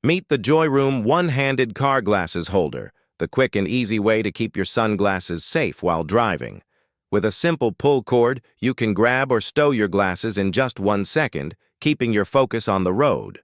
Meet the Joy Room one-handed car glasses holder, the quick and easy way to keep your sunglasses safe while driving. With a simple pull cord, you can grab or stow your glasses in just 1 second, keeping your focus on the road.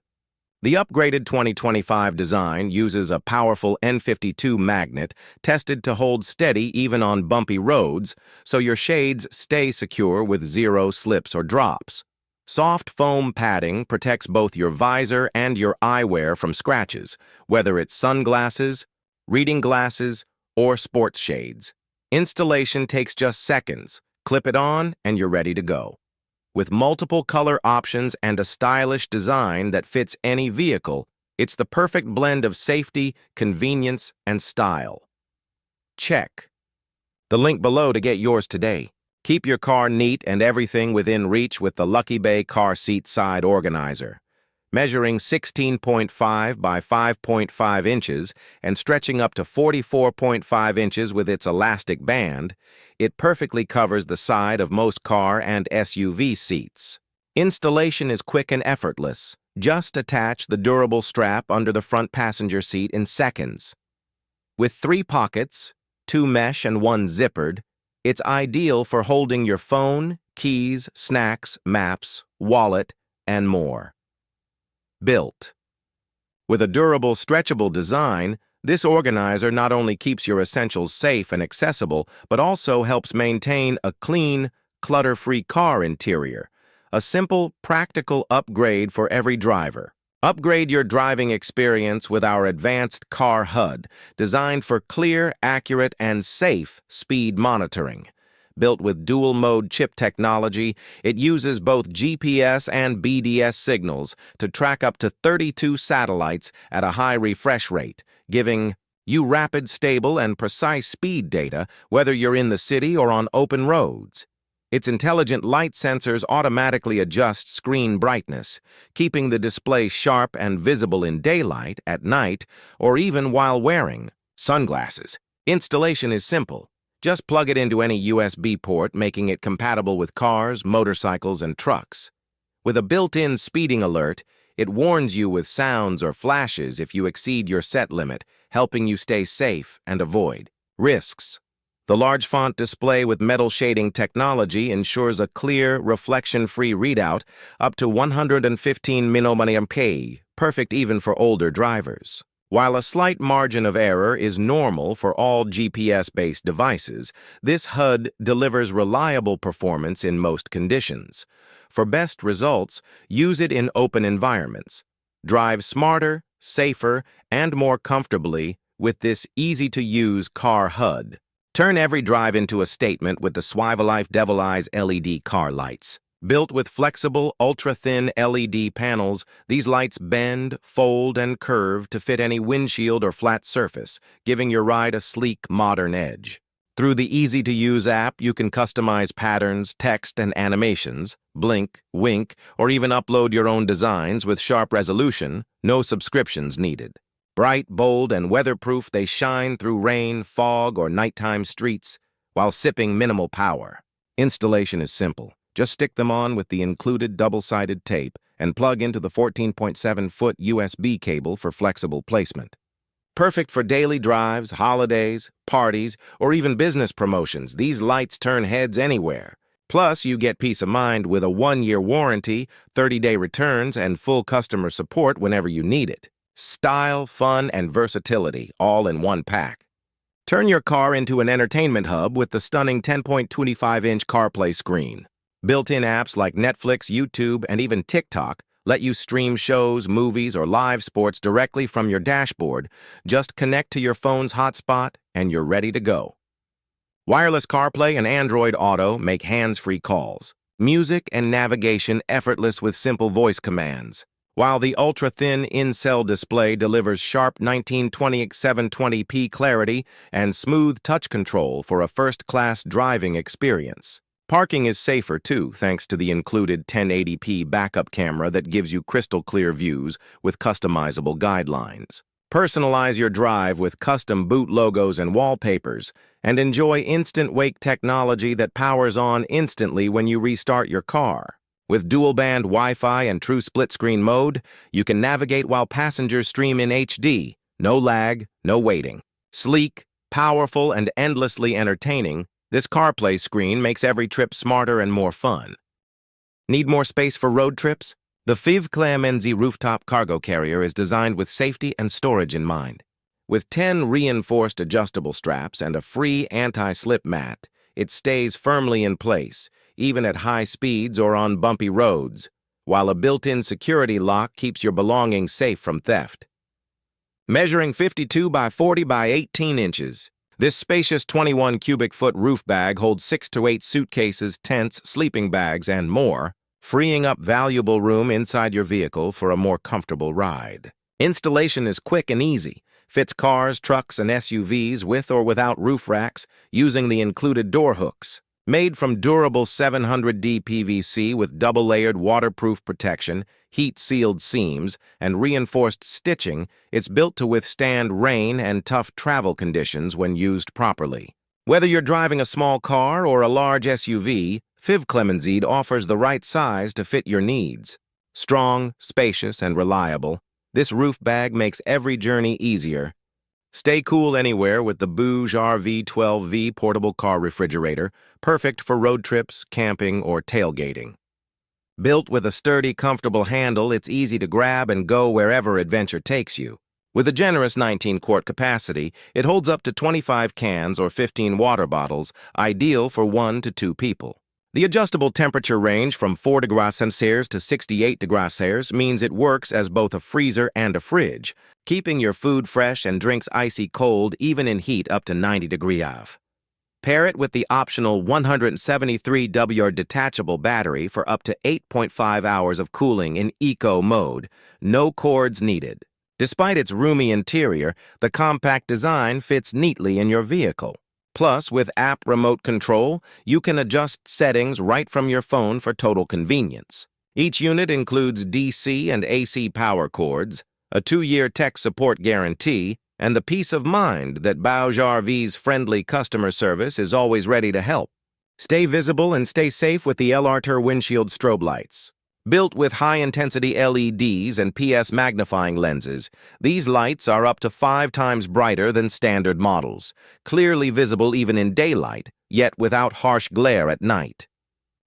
The upgraded 2025 design uses a powerful N52 magnet tested to hold steady even on bumpy roads, so your shades stay secure with zero slips or drops. Soft foam padding protects both your visor and your eyewear from scratches, whether it's sunglasses, reading glasses, or sports shades. Installation takes just seconds. Clip it on and you're ready to go. With multiple color options and a stylish design that fits any vehicle, it's the perfect blend of safety, convenience, and style. Check the link below to get yours today. Keep your car neat and everything within reach with the Lucky Bay Car Seat Side Organizer. Measuring 16.5 by 5.5 inches and stretching up to 44.5 inches with its elastic band, it perfectly covers the side of most car and SUV seats. Installation is quick and effortless. Just attach the durable strap under the front passenger seat in seconds. With 3 pockets, 2 mesh and 1 zippered, it's ideal for holding your phone, keys, snacks, maps, wallet, and more. Built. With a durable, stretchable design, this organizer not only keeps your essentials safe and accessible, but also helps maintain a clean, clutter-free car interior. A simple, practical upgrade for every driver. Upgrade your driving experience with our advanced car HUD, designed for clear, accurate, and safe speed monitoring. Built with dual-mode chip technology, it uses both GPS and BDS signals to track up to 32 satellites at a high refresh rate, giving you rapid, stable, and precise speed data whether you're in the city or on open roads. Its intelligent light sensors automatically adjust screen brightness, keeping the display sharp and visible in daylight, at night, or even while wearing sunglasses. Installation is simple. Just plug it into any USB port, making it compatible with cars, motorcycles, and trucks. With a built-in speeding alert, it warns you with sounds or flashes if you exceed your set limit, helping you stay safe and avoid risks. The large font display with metal shading technology ensures a clear, reflection-free readout up to 115 mAh, perfect even for older drivers. While a slight margin of error is normal for all GPS-based devices, this HUD delivers reliable performance in most conditions. For best results, use it in open environments. Drive smarter, safer, and more comfortably with this easy-to-use car HUD. Turn every drive into a statement with the Swivellife Devil Eyes LED car lights. Built with flexible, ultra-thin LED panels, these lights bend, fold, and curve to fit any windshield or flat surface, giving your ride a sleek, modern edge. Through the easy-to-use app, you can customize patterns, text, and animations, blink, wink, or even upload your own designs with sharp resolution, no subscriptions needed. Bright, bold, and weatherproof, they shine through rain, fog, or nighttime streets while sipping minimal power. Installation is simple. Just stick them on with the included double-sided tape and plug into the 14.7-foot USB cable for flexible placement. Perfect for daily drives, holidays, parties, or even business promotions, these lights turn heads anywhere. Plus, you get peace of mind with a 1-year warranty, 30-day returns, and full customer support whenever you need it. Style, fun, and versatility, all in one pack. Turn your car into an entertainment hub with the stunning 10.25-inch CarPlay screen. Built-in apps like Netflix, YouTube, and even TikTok let you stream shows, movies, or live sports directly from your dashboard. Just connect to your phone's hotspot, and you're ready to go. Wireless CarPlay and Android Auto make hands-free calls. Music and navigation effortless with simple voice commands. While the ultra-thin in-cell display delivers sharp 1920x720p clarity and smooth touch control for a first-class driving experience. Parking is safer, too, thanks to the included 1080p backup camera that gives you crystal-clear views with customizable guidelines. Personalize your drive with custom boot logos and wallpapers, and enjoy instant wake technology that powers on instantly when you restart your car. With dual-band Wi-Fi and true split-screen mode, you can navigate while passengers stream in HD. No lag, no waiting. Sleek, powerful, and endlessly entertaining, this CarPlay screen makes every trip smarter and more fun. Need more space for road trips? The FIV Clemenzi rooftop cargo carrier is designed with safety and storage in mind. With 10 reinforced adjustable straps and a free anti-slip mat, it stays firmly in place, even at high speeds or on bumpy roads, while a built-in security lock keeps your belongings safe from theft. Measuring 52 by 40 by 18 inches, this spacious 21 cubic foot roof bag holds 6 to 8 suitcases, tents, sleeping bags, and more, freeing up valuable room inside your vehicle for a more comfortable ride. Installation is quick and easy. Fits cars, trucks, and SUVs with or without roof racks using the included door hooks. Made from durable 700D PVC with double-layered waterproof protection, heat-sealed seams, and reinforced stitching, it's built to withstand rain and tough travel conditions when used properly. Whether you're driving a small car or a large SUV, FIV Clemenzi offers the right size to fit your needs. Strong, spacious, and reliable, this roof bag makes every journey easier. Stay cool anywhere with the Bouge RV12V portable car refrigerator, perfect for road trips, camping, or tailgating. Built with a sturdy, comfortable handle, it's easy to grab and go wherever adventure takes you. With a generous 19-quart capacity, it holds up to 25 cans or 15 water bottles, ideal for 1 to 2 people. The adjustable temperature range from 4 degrees Celsius to 68 degrees Celsius means it works as both a freezer and a fridge, keeping your food fresh and drinks icy cold even in heat up to 90 degrees. Pair it with the optional 173W detachable battery for up to 8.5 hours of cooling in eco mode, no cords needed. Despite its roomy interior, the compact design fits neatly in your vehicle. Plus, with app remote control, you can adjust settings right from your phone for total convenience. Each unit includes DC and AC power cords, a 2-year tech support guarantee, and the peace of mind that Bouge RV's friendly customer service is always ready to help. Stay visible and stay safe with the LR windshield strobe lights. Built with high-intensity LEDs and PS magnifying lenses, these lights are up to 5 times brighter than standard models, clearly visible even in daylight, yet without harsh glare at night.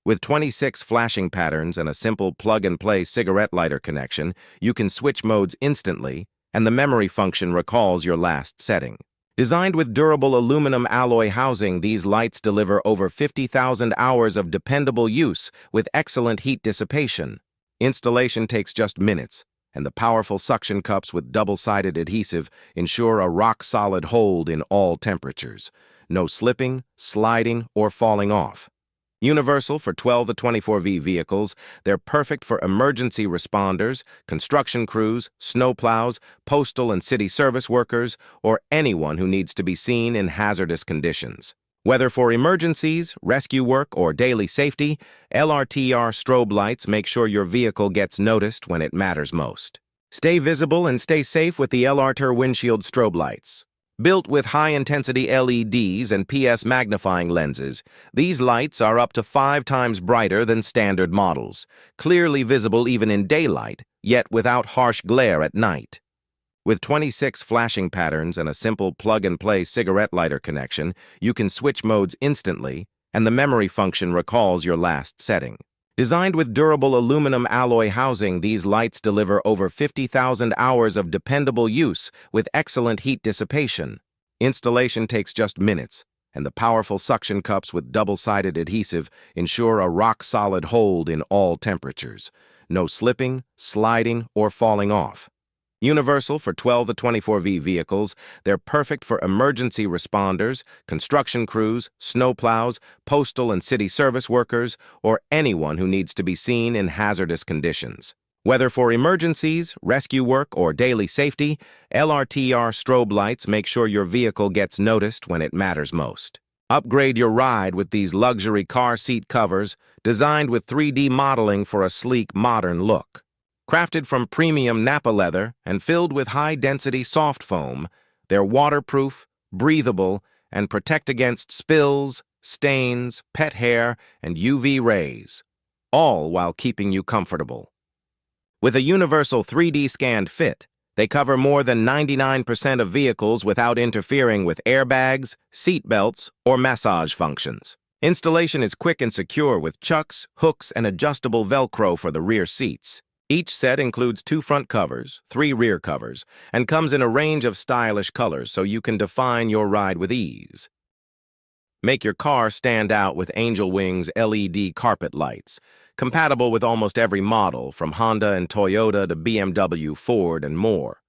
With 26 flashing patterns and a simple plug-and-play cigarette lighter connection, you can switch modes instantly, and the memory function recalls your last setting. Designed with durable aluminum alloy housing, these lights deliver over 50,000 hours of dependable use with excellent heat dissipation. Installation takes just minutes, and the powerful suction cups with double-sided adhesive ensure a rock-solid hold in all temperatures. No slipping, sliding, or falling off. Universal for 12 to 24V vehicles, they're perfect for emergency responders, construction crews, snowplows, postal and city service workers, or anyone who needs to be seen in hazardous conditions. Whether for emergencies, rescue work, or daily safety, LRTR strobe lights make sure your vehicle gets noticed when it matters most. Stay visible and stay safe with the LR windshield strobe lights. Built with high-intensity LEDs and PS magnifying lenses, these lights are up to 5 times brighter than standard models, clearly visible even in daylight, yet without harsh glare at night. With 26 flashing patterns and a simple plug-and-play cigarette lighter connection, you can switch modes instantly, and the memory function recalls your last setting. Designed with durable aluminum alloy housing, these lights deliver over 50,000 hours of dependable use with excellent heat dissipation. Installation takes just minutes, and the powerful suction cups with double-sided adhesive ensure a rock-solid hold in all temperatures. No slipping, sliding, or falling off. Universal for 12 to 24V vehicles, they're perfect for emergency responders, construction crews, snowplows, postal and city service workers, or anyone who needs to be seen in hazardous conditions. Whether for emergencies, rescue work, or daily safety, LRTR strobe lights make sure your vehicle gets noticed when it matters most. Upgrade your ride with these luxury car seat covers, designed with 3D modeling for a sleek, modern look. Crafted from premium Napa leather and filled with high-density soft foam, they're waterproof, breathable, and protect against spills, stains, pet hair, and UV rays. all while keeping you comfortable. With a universal 3D scanned fit, they cover more than 99% of vehicles without interfering with airbags, seat belts, or massage functions. Installation is quick and secure with chucks, hooks, and adjustable Velcro for the rear seats. Each set includes 2 front covers, 3 rear covers, and comes in a range of stylish colors so you can define your ride with ease. Make your car stand out with Angel Wing's LED carpet lights, compatible with almost every model, from Honda and Toyota to BMW, Ford, and more.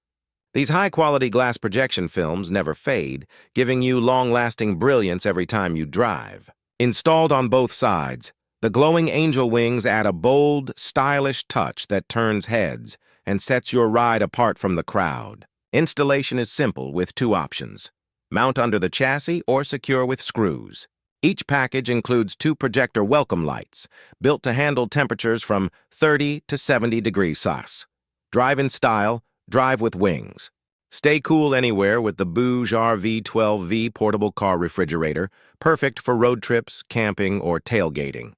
These high-quality glass projection films never fade, giving you long-lasting brilliance every time you drive. Installed on both sides, the glowing Angel Wings add a bold, stylish touch that turns heads and sets your ride apart from the crowd. Installation is simple with 2 options: mount under the chassis or secure with screws. Each package includes 2 projector welcome lights, built to handle temperatures from 30 to 70 degrees Celsius. Drive in style, drive with wings. Stay cool anywhere with the Bouge RV12V portable car refrigerator, perfect for road trips, camping, or tailgating.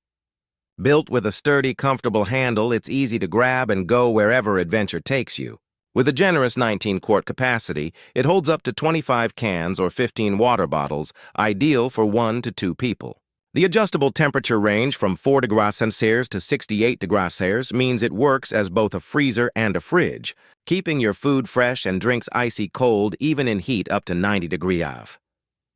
Built with a sturdy, comfortable handle, it's easy to grab and go wherever adventure takes you. With a generous 19-quart capacity, it holds up to 25 cans or 15 water bottles, ideal for 1 to 2 people. The adjustable temperature range from 4 degrees Celsius to 68 degrees Celsius means it works as both a freezer and a fridge, keeping your food fresh and drinks icy cold even in heat up to 90 degrees.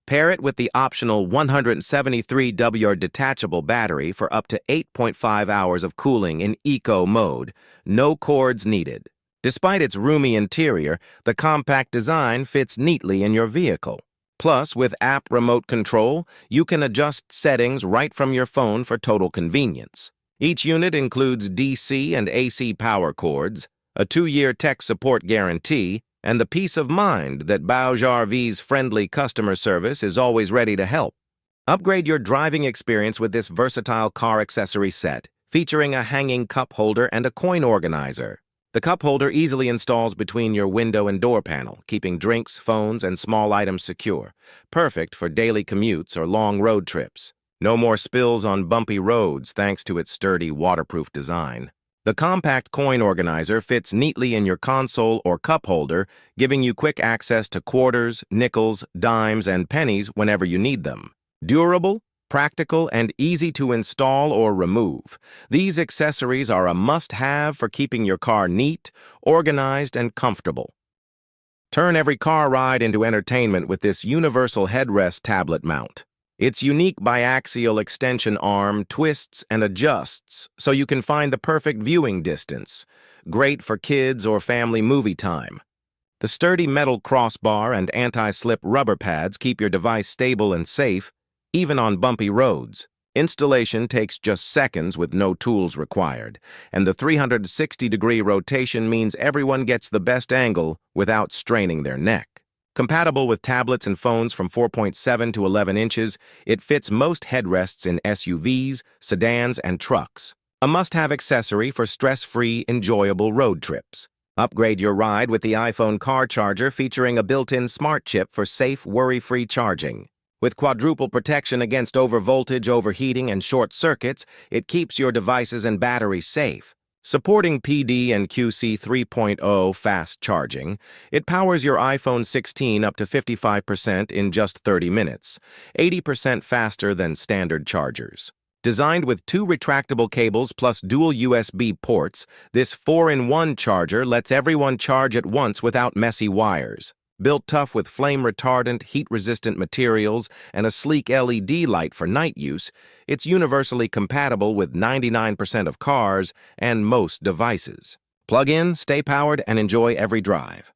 Pair it with the optional 173W detachable battery for up to 8.5 hours of cooling in eco mode, no cords needed. Despite its roomy interior, the compact design fits neatly in your vehicle. Plus, with app remote control, you can adjust settings right from your phone for total convenience. Each unit includes DC and AC power cords, a 2-year tech support guarantee, and the peace of mind that Bouge RV's friendly customer service is always ready to help. Upgrade your driving experience with this versatile car accessory set, featuring a hanging cup holder and a coin organizer. The cup holder easily installs between your window and door panel, keeping drinks, phones, and small items secure, perfect for daily commutes or long road trips. No more spills on bumpy roads thanks to its sturdy, waterproof design. The compact coin organizer fits neatly in your console or cup holder, giving you quick access to quarters, nickels, dimes, and pennies whenever you need them. Durable, practical, and easy to install or remove, these accessories are a must-have for keeping your car neat, organized, and comfortable. Turn every car ride into entertainment with this universal headrest tablet mount. Its unique biaxial extension arm twists and adjusts so you can find the perfect viewing distance, great for kids or family movie time. The sturdy metal crossbar and anti-slip rubber pads keep your device stable and safe, even on bumpy roads. Installation takes just seconds with no tools required, and the 360-degree rotation means everyone gets the best angle without straining their neck. Compatible with tablets and phones from 4.7 to 11 inches, it fits most headrests in SUVs, sedans, and trucks. A must-have accessory for stress-free, enjoyable road trips. Upgrade your ride with the iPhone car charger featuring a built-in smart chip for safe, worry-free charging. With quadruple protection against overvoltage, overheating, and short circuits, it keeps your devices and batteries safe. Supporting PD and QC 3.0 fast charging, it powers your iPhone 16 up to 55% in just 30 minutes, 80% faster than standard chargers. Designed with 2 retractable cables plus dual USB ports, this 4-in-1 charger lets everyone charge at once without messy wires. Built tough with flame-retardant, heat-resistant materials and a sleek LED light for night use, it's universally compatible with 99% of cars and most devices. Plug in, stay powered, and enjoy every drive.